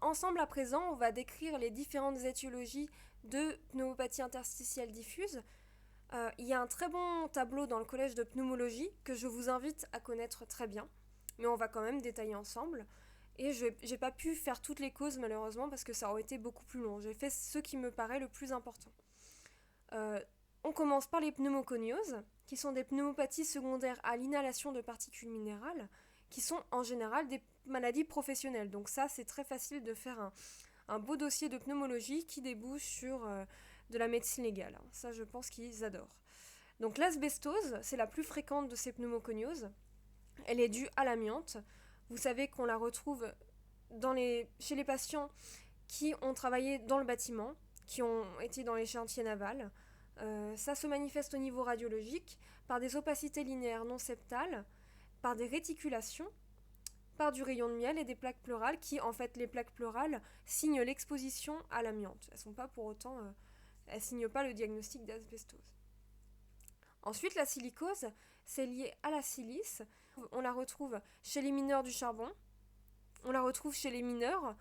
ensemble à présent, on va décrire les différentes étiologies de pneumopathie interstitielle diffuse. Il y a un très bon tableau dans le collège de pneumologie que je vous invite à connaître très bien, mais on va quand même détailler ensemble. Et je n'ai pas pu faire toutes les causes malheureusement parce que ça aurait été beaucoup plus long. J'ai fait ce qui me paraît le plus important. Euh, on commence par les pneumoconioses, qui sont des pneumopathies secondaires à l'inhalation de particules minérales, qui sont en général des maladies professionnelles. Donc ça, c'est très facile de faire un beau dossier de pneumologie qui débouche sur de la médecine légale. Ça, je pense qu'ils adorent. Donc l'asbestose, c'est la plus fréquente de ces pneumoconioses. Elle est due à l'amiante. Vous savez qu'on la retrouve chez les patients qui ont travaillé dans le bâtiment, qui ont été dans les chantiers navals. Ça se manifeste au niveau radiologique par des opacités linéaires non septales, par des réticulations, par du rayon de miel et des plaques pleurales qui, en fait, les plaques pleurales signent l'exposition à l'amiante. Elles sont pas pour autant, elles signent pas le diagnostic d'asbestose. Ensuite, la silicose, c'est lié à la silice. On la retrouve chez les mineurs du charbon, on la retrouve chez les mineurs,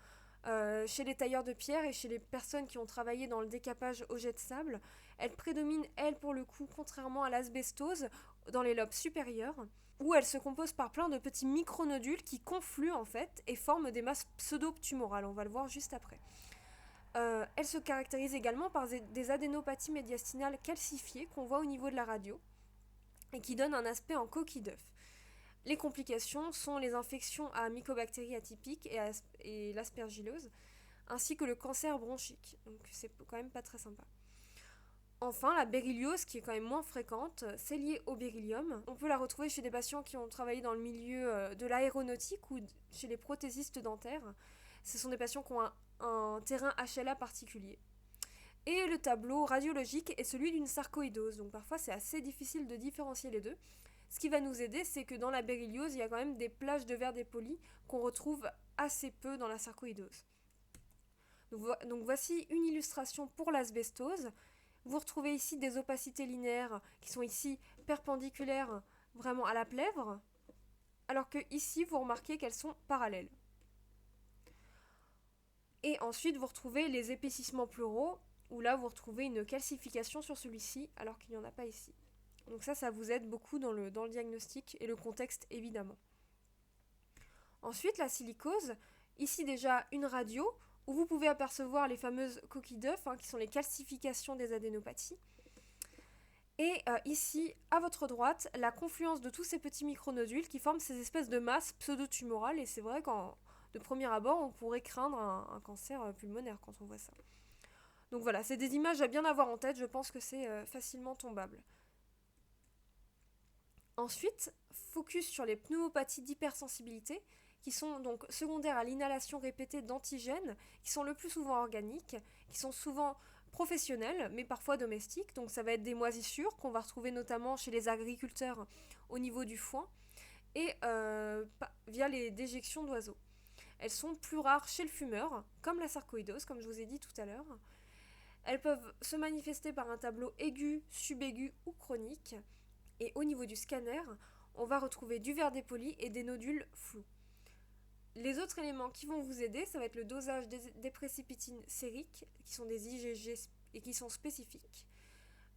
chez les tailleurs de pierre et chez les personnes qui ont travaillé dans le décapage au jet de sable. Elle prédomine, elle, pour le coup, contrairement à l'asbestose, dans les lobes supérieurs, où elle se compose par plein de petits micronodules qui confluent en fait et forment des masses pseudo-tumorales. On va le voir juste après. Elle se caractérise également par des adénopathies médiastinales calcifiées qu'on voit au niveau de la radio et qui donnent un aspect en coquille d'œuf. Les complications sont les infections à mycobactéries atypiques et l'aspergillose, ainsi que le cancer bronchique. Donc c'est quand même pas très sympa. Enfin, la berylliose, qui est quand même moins fréquente, c'est lié au beryllium. On peut la retrouver chez des patients qui ont travaillé dans le milieu de l'aéronautique ou chez les prothésistes dentaires. Ce sont des patients qui ont un terrain HLA particulier. Et le tableau radiologique est celui d'une sarcoïdose. Donc parfois c'est assez difficile de différencier les deux. Ce qui va nous aider, c'est que dans la berylliose, il y a quand même des plages de verre dépoli qu'on retrouve assez peu dans la sarcoïdose. Donc voici une illustration pour l'asbestose. Vous retrouvez ici des opacités linéaires qui sont ici perpendiculaires vraiment à la plèvre, alors que ici vous remarquez qu'elles sont parallèles. Et ensuite vous retrouvez les épaississements pleuraux, où là vous retrouvez une calcification sur celui-ci, alors qu'il n'y en a pas ici. Donc ça vous aide beaucoup dans le diagnostic et le contexte évidemment. Ensuite la silicose, ici déjà une radio, où vous pouvez apercevoir les fameuses coquilles d'œufs, qui sont les calcifications des adénopathies. Et ici, à votre droite, la confluence de tous ces petits micronodules qui forment ces espèces de masses pseudo-tumorales. Et c'est vrai qu'en de premier abord, on pourrait craindre un cancer pulmonaire quand on voit ça. Donc voilà, c'est des images à bien avoir en tête, je pense que c'est facilement tombable. Ensuite, focus sur les pneumopathies d'hypersensibilité, qui sont donc secondaires à l'inhalation répétée d'antigènes, qui sont le plus souvent organiques, qui sont souvent professionnels, mais parfois domestiques. Donc ça va être des moisissures qu'on va retrouver notamment chez les agriculteurs au niveau du foin, et via les déjections d'oiseaux. Elles sont plus rares chez le fumeur, comme la sarcoïdose, comme je vous ai dit tout à l'heure. Elles peuvent se manifester par un tableau aigu, subaigu ou chronique. Et au niveau du scanner, on va retrouver du verre dépoli et des nodules flous. Les autres éléments qui vont vous aider, ça va être le dosage des précipitines sériques, qui sont des IgG et qui sont spécifiques,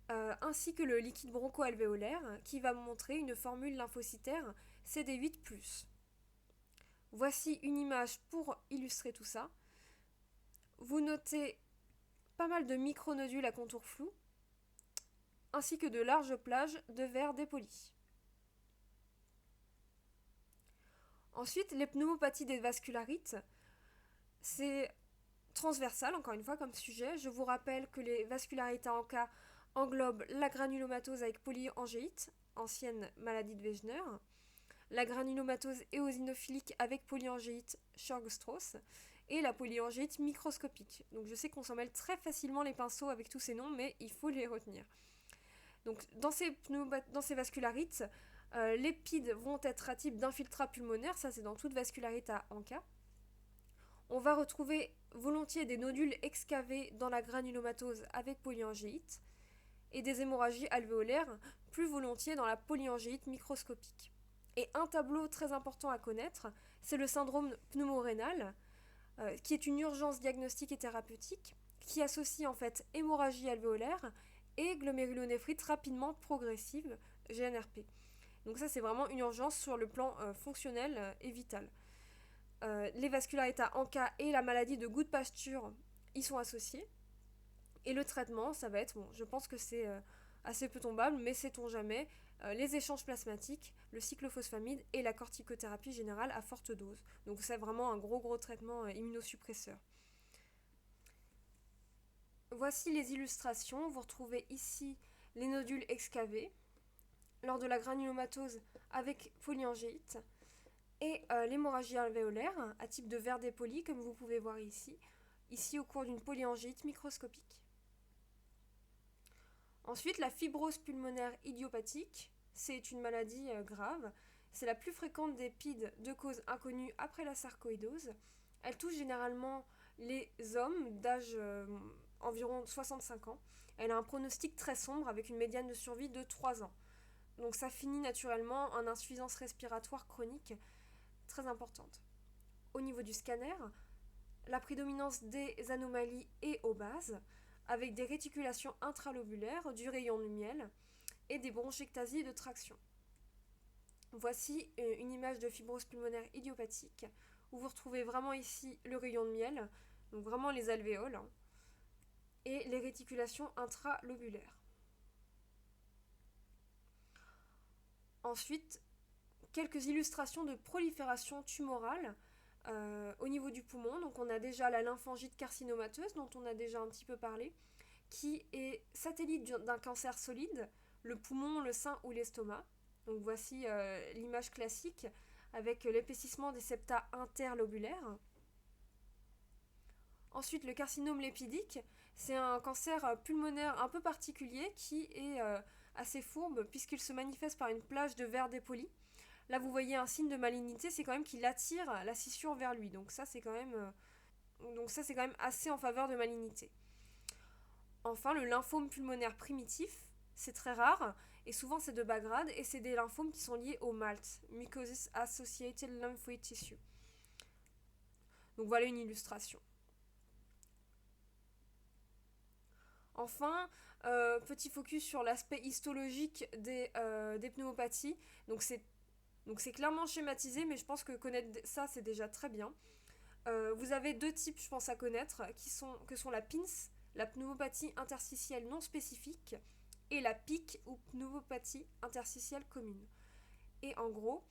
ainsi que le liquide broncho-alvéolaire, qui va montrer une formule lymphocytaire CD8+. Voici une image pour illustrer tout ça. Vous notez pas mal de micronodules à contour flou, ainsi que de larges plages de verre dépoli. Ensuite, les pneumopathies des vascularites, c'est transversal, encore une fois, comme sujet. Je vous rappelle que les vascularites à ANCA englobent la granulomatose avec polyangéite, ancienne maladie de Wegener, la granulomatose éosinophilique avec polyangéite Churg-Strauss, et la polyangéite microscopique. Donc je sais qu'on s'en mêle très facilement les pinceaux avec tous ces noms, mais il faut les retenir. Donc dans ces vascularites, les PID vont être à type d'infiltrat pulmonaire, ça c'est dans toute vascularite à ANCA. On va retrouver volontiers des nodules excavés dans la granulomatose avec polyangéite et des hémorragies alvéolaires plus volontiers dans la polyangéite microscopique. Et un tableau très important à connaître, c'est le syndrome pneumorénal, qui est une urgence diagnostique et thérapeutique, qui associe en fait hémorragie alvéolaire et glomérulonéphrite rapidement progressive, GNRP. Donc ça c'est vraiment une urgence sur le plan fonctionnel et vital. Les vascularités en cas et la maladie de Goodpasture y sont associés. Et le traitement, ça va être, bon, je pense que c'est assez peu tombable, mais sait-on jamais, les échanges plasmatiques, le cyclophosphamide et la corticothérapie générale à forte dose. Donc c'est vraiment un gros traitement immunosuppresseur. Voici les illustrations. Vous retrouvez ici les nodules excavés lors de la granulomatose avec polyangéite et l'hémorragie alvéolaire à type de verre dépoli, comme vous pouvez voir ici au cours d'une polyangéite microscopique. Ensuite, la fibrose pulmonaire idiopathique, c'est une maladie grave. C'est la plus fréquente des PID de cause inconnue après la sarcoïdose. Elle touche généralement les hommes d'âge environ 65 ans. Elle a un pronostic très sombre avec une médiane de survie de 3 ans. Donc ça finit naturellement en insuffisance respiratoire chronique très importante. Au niveau du scanner, la prédominance des anomalies est aux bases, avec des réticulations intralobulaires, du rayon de miel et des bronchectasies de traction. Voici une image de fibrose pulmonaire idiopathique, où vous retrouvez vraiment ici le rayon de miel, donc vraiment les alvéoles, et les réticulations intralobulaires. Ensuite, quelques illustrations de prolifération tumorale au niveau du poumon. Donc on a déjà la lymphangite carcinomateuse, dont on a déjà un petit peu parlé, qui est satellite d'un cancer solide, le poumon, le sein ou l'estomac. Donc voici l'image classique avec l'épaississement des septa interlobulaires. Ensuite, le carcinome lépidique, c'est un cancer pulmonaire un peu particulier qui est assez fourbe puisqu'il se manifeste par une plage de verre dépoli. Là, vous voyez un signe de malignité, c'est quand même qu'il attire la scissure vers lui. Donc ça, c'est quand même assez en faveur de malignité. Enfin, le lymphome pulmonaire primitif, c'est très rare, et souvent c'est de bas grade, et c'est des lymphomes qui sont liés au MALT, Mycosis Associated Lymphoid Tissue. Donc voilà une illustration. Enfin, petit focus sur l'aspect histologique des pneumopathies. Donc c'est clairement schématisé, mais je pense que connaître ça, c'est déjà très bien. Vous avez deux types, je pense, à connaître, que sont la PINS, la pneumopathie interstitielle non spécifique, et la PIC, ou pneumopathie interstitielle commune. Et en gros,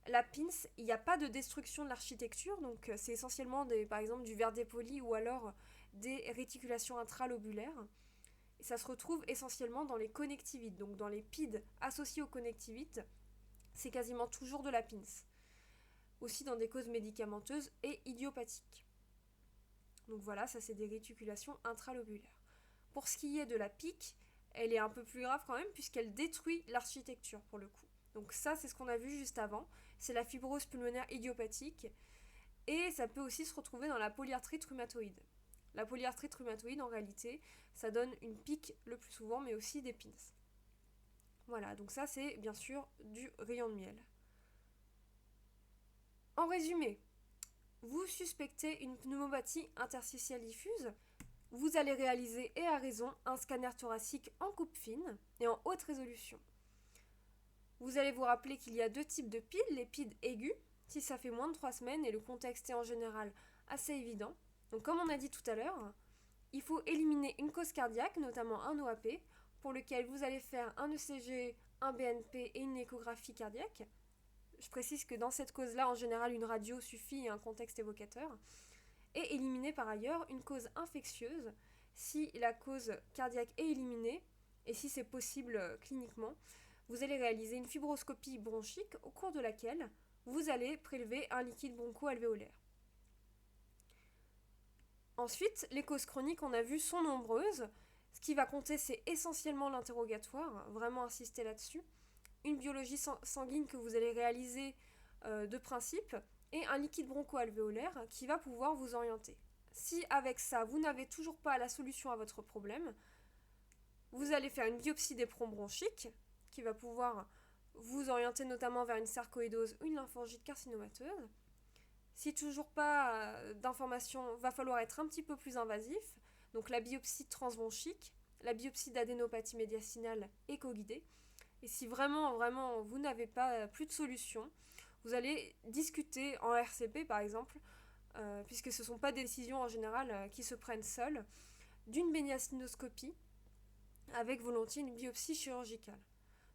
la PINS, il n'y a pas de destruction de l'architecture, donc c'est essentiellement par exemple du verre dépoli ou alors des réticulations intralobulaires. Et ça se retrouve essentiellement dans les connectivites, donc dans les PID associés aux connectivites, c'est quasiment toujours de la PINS. Aussi dans des causes médicamenteuses et idiopathiques. Donc voilà, ça c'est des réticulations intralobulaires. Pour ce qui est de la PIC, elle est un peu plus grave quand même puisqu'elle détruit l'architecture pour le coup. Donc ça c'est ce qu'on a vu juste avant, c'est la fibrose pulmonaire idiopathique et ça peut aussi se retrouver dans la polyarthrite rhumatoïde. La polyarthrite rhumatoïde en réalité, ça donne une PIC le plus souvent mais aussi des PINS. Voilà, donc ça c'est bien sûr du rayon de miel. En résumé, vous suspectez une pneumopathie interstitielle diffuse, vous allez réaliser, et à raison, un scanner thoracique en coupe fine et en haute résolution. Vous allez vous rappeler qu'il y a deux types de PID, les PID aigus, si ça fait moins de 3 semaines et le contexte est en général assez évident. Donc comme on a dit tout à l'heure, il faut éliminer une cause cardiaque, notamment un OAP, pour lequel vous allez faire un ECG, un BNP et une échographie cardiaque. Je précise que dans cette cause-là, en général, une radio suffit et un contexte évocateur. Et éliminer par ailleurs une cause infectieuse si la cause cardiaque est éliminée et si c'est possible cliniquement. Vous allez réaliser une fibroscopie bronchique au cours de laquelle vous allez prélever un liquide broncho-alvéolaire. Ensuite, les causes chroniques, on a vu, sont nombreuses. Ce qui va compter, c'est essentiellement l'interrogatoire, vraiment insister là-dessus. Une biologie sanguine que vous allez réaliser de principe et un liquide broncho-alvéolaire qui va pouvoir vous orienter. Si avec ça, vous n'avez toujours pas la solution à votre problème, vous allez faire une biopsie des troncs bronchiques qui va pouvoir vous orienter notamment vers une sarcoïdose ou une lymphangite carcinomateuse. Si toujours pas d'informations, va falloir être un petit peu plus invasif. Donc la biopsie transbronchique, la biopsie d'adénopathie médiastinale éco-guidée. Et si vraiment, vous n'avez pas plus de solution, vous allez discuter en RCP par exemple, puisque ce ne sont pas des décisions en général qui se prennent seules, d'une médiastinoscopie avec volontiers une biopsie chirurgicale.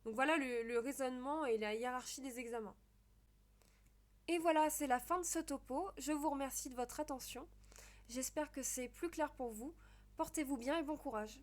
Donc voilà le raisonnement et la hiérarchie des examens. Et voilà, c'est la fin de ce topo. Je vous remercie de votre attention. J'espère que c'est plus clair pour vous. Portez-vous bien et bon courage.